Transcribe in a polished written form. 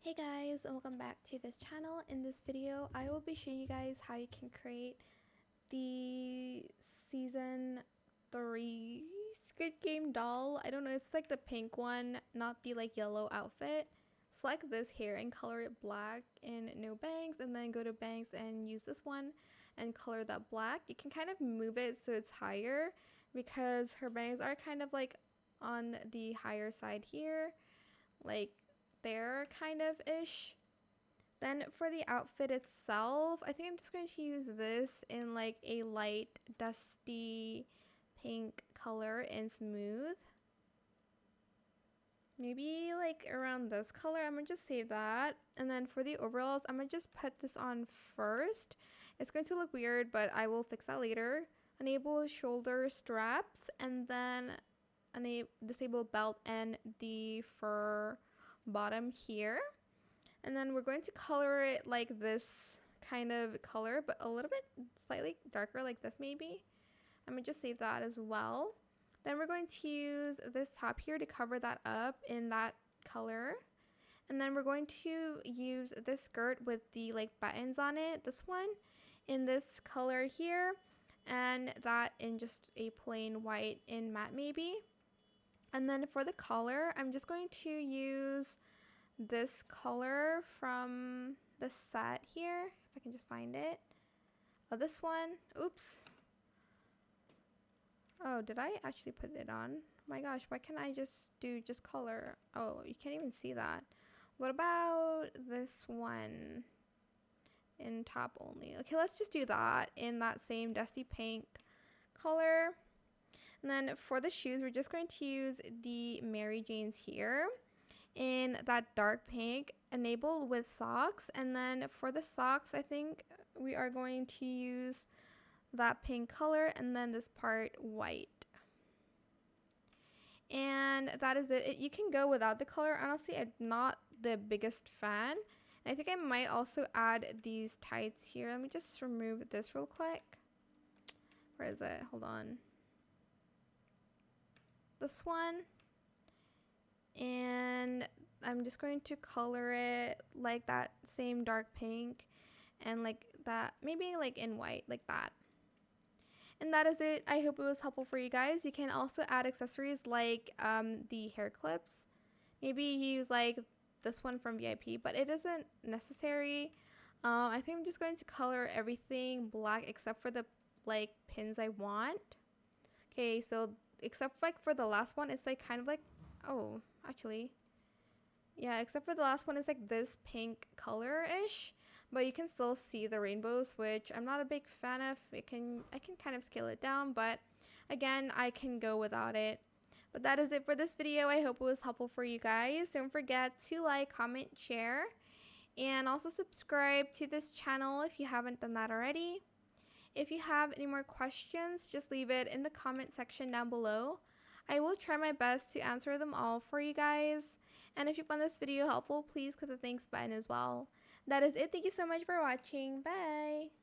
Hey guys, and welcome back to this channel. In this video, I will be showing you guys how you can create the season 3 Squid Game doll. I don't know, it's like the pink one, not the like yellow outfit. Select this here and color it black and no bangs, and then go to bangs and use this one and color that black. You can kind of move it so it's higher because her bangs are kind of like on the higher side here, like there kind of ish. Then for the outfit itself, I think I'm just going to use this in like a light dusty pink color and smooth. Maybe like around this color. I'm gonna just save that. And then for the overalls, I'm gonna just put this on first. It's going to look weird, but I will fix that later. Enable shoulder straps, and then disable belt and the fur bottom here. And then we're going to color it like this kind of color, but a little bit slightly darker like this maybe. I'm gonna just save that as well. Then we're going to use this top here to cover that up in that color. And then we're going to use this skirt with the like buttons on it, this one in this color here, and that in just a plain white in matte maybe. And then for the collar, I'm just going to use this color from the set here, if I can just find it. Oh, this one. Oops. Oh, did I actually put it on? My gosh, why can't I just color? Oh, you can't even see that. What about this one in top only? Okay, let's just do that in that same dusty pink color. And then for the shoes, we're just going to use the Mary Janes here in that dark pink, enabled with socks. And then for the socks, I think we are going to use that pink color and then this part white. And that is it. You can go without the color. Honestly, I'm not the biggest fan. And I think I might also add these tights here. Let me just remove this real quick. Where is it? Hold on. This one. And I'm just going to color it like that same dark pink and like that, maybe like in white, like that. And that is it. I hope it was helpful for you guys. You can also add accessories like the hair clips. Maybe use like this one from VIP, but it isn't necessary. I think I'm just going to color everything black except for the like pins I want. Okay, so except like for the last one, it's like kind of like, oh, actually, yeah, except for the last one is like this pink color-ish, but you can still see the rainbows, which I'm not a big fan of. I can kind of scale it down, but again, I can go without it. But that is it for this video. I hope it was helpful for you guys. Don't forget to like, comment, share, and also subscribe to this channel if you haven't done that already. If you have any more questions, just leave it in the comment section down below. I will try my best to answer them all for you guys. And if you found this video helpful, please click the thanks button as well. That is it. Thank you so much for watching. Bye!